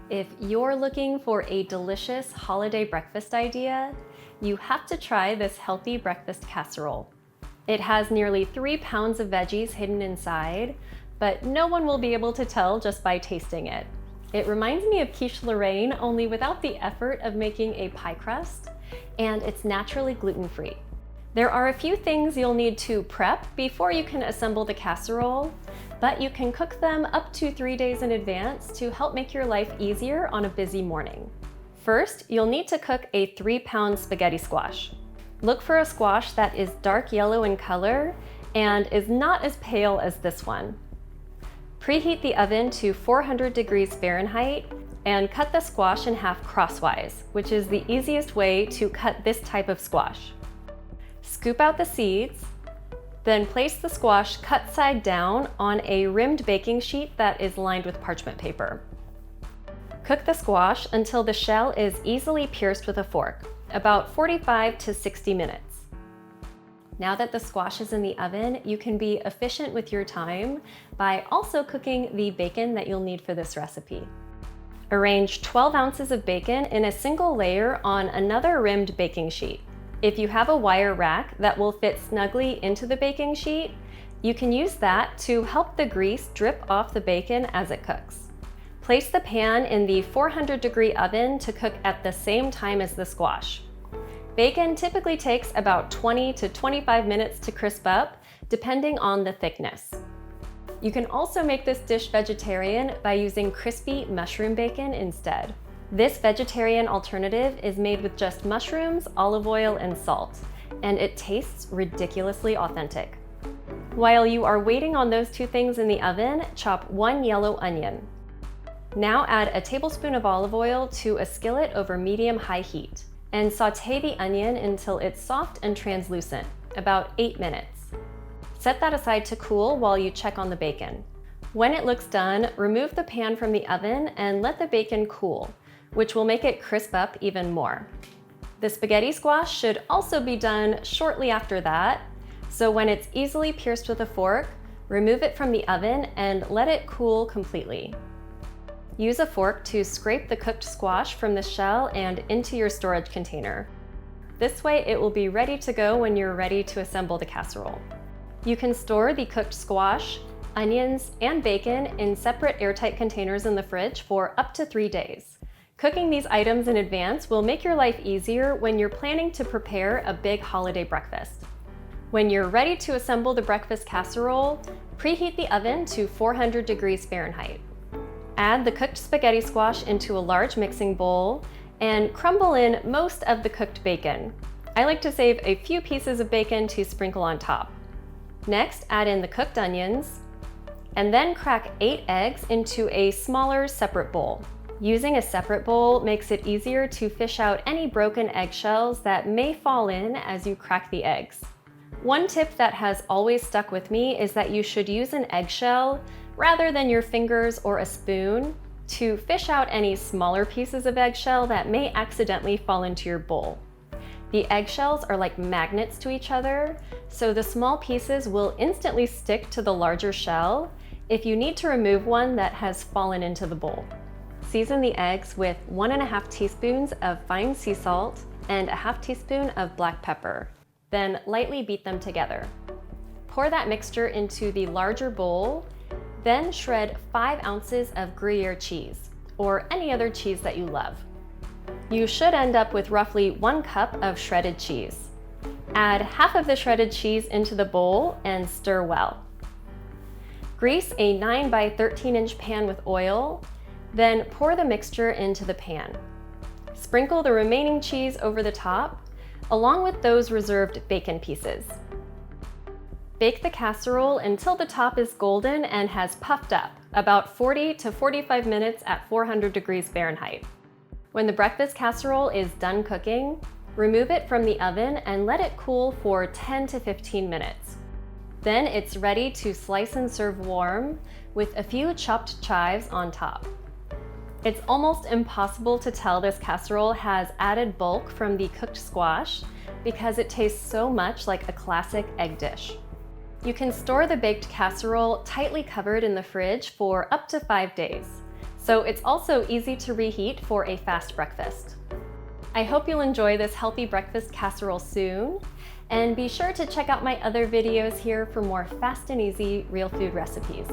If you're looking for a delicious holiday breakfast idea, you have to try this healthy breakfast casserole. It has nearly 3 pounds of veggies hidden inside, but no one will be able to tell just by tasting it. It reminds me of quiche Lorraine, only without the effort of making a pie crust, and it's naturally gluten-free. There are a few things you'll need to prep before you can assemble the casserole, but you can cook them up to 3 days in advance to help make your life easier on a busy morning. First, you'll need to cook a 3-pound spaghetti squash. Look for a squash that is dark yellow in color and is not as pale as this one. Preheat the oven to 400 degrees Fahrenheit and cut the squash in half crosswise, which is the easiest way to cut this type of squash. Scoop out the seeds, then place the squash cut side down on a rimmed baking sheet that is lined with parchment paper. Cook the squash until the shell is easily pierced with a fork, about 45 to 60 minutes. Now that the squash is in the oven, you can be efficient with your time by also cooking the bacon that you'll need for this recipe. Arrange 12 ounces of bacon in a single layer on another rimmed baking sheet. If you have a wire rack that will fit snugly into the baking sheet, you can use that to help the grease drip off the bacon as it cooks. Place the pan in the 400-degree oven to cook at the same time as the squash. Bacon typically takes about 20 to 25 minutes to crisp up, depending on the thickness. You can also make this dish vegetarian by using crispy mushroom bacon instead. This vegetarian alternative is made with just mushrooms, olive oil, and salt, and it tastes ridiculously authentic. While you are waiting on those two things in the oven, chop 1 yellow onion. Now add a tablespoon of olive oil to a skillet over medium-high heat, and saute the onion until it's soft and translucent, about 8 minutes. Set that aside to cool while you check on the bacon. When it looks done, remove the pan from the oven and let the bacon cool, which will make it crisp up even more. The spaghetti squash should also be done shortly after that, so when it's easily pierced with a fork, remove it from the oven and let it cool completely. Use a fork to scrape the cooked squash from the shell and into your storage container. This way it will be ready to go when you're ready to assemble the casserole. You can store the cooked squash, onions, and bacon in separate airtight containers in the fridge for up to 3 days. Cooking these items in advance will make your life easier when you're planning to prepare a big holiday breakfast. When you're ready to assemble the breakfast casserole, preheat the oven to 400 degrees Fahrenheit. Add the cooked spaghetti squash into a large mixing bowl and crumble in most of the cooked bacon. I like to save a few pieces of bacon to sprinkle on top. Next, add in the cooked onions, and then crack 8 eggs into a smaller separate bowl. Using a separate bowl makes it easier to fish out any broken eggshells that may fall in as you crack the eggs. One tip that has always stuck with me is that you should use an eggshell rather than your fingers or a spoon to fish out any smaller pieces of eggshell that may accidentally fall into your bowl. The eggshells are like magnets to each other, so the small pieces will instantly stick to the larger shell if you need to remove one that has fallen into the bowl. Season the eggs with 1.5 teaspoons of fine sea salt and a half teaspoon of black pepper. Then lightly beat them together. Pour that mixture into the larger bowl, then shred 5 ounces of Gruyere cheese, or any other cheese that you love. You should end up with roughly 1 cup of shredded cheese. Add half of the shredded cheese into the bowl and stir well. Grease a 9 by 13 inch pan with oil, then pour the mixture into the pan. Sprinkle the remaining cheese over the top, along with those reserved bacon pieces. Bake the casserole until the top is golden and has puffed up, about 40 to 45 minutes at 400 degrees Fahrenheit. When the breakfast casserole is done cooking, remove it from the oven and let it cool for 10 to 15 minutes. Then it's ready to slice and serve warm with a few chopped chives on top. It's almost impossible to tell this casserole has added bulk from the cooked squash because it tastes so much like a classic egg dish. You can store the baked casserole tightly covered in the fridge for up to 5 days. so it's also easy to reheat for a fast breakfast. I hope you'll enjoy this healthy breakfast casserole soon, and be sure to check out my other videos here for more fast and easy real food recipes.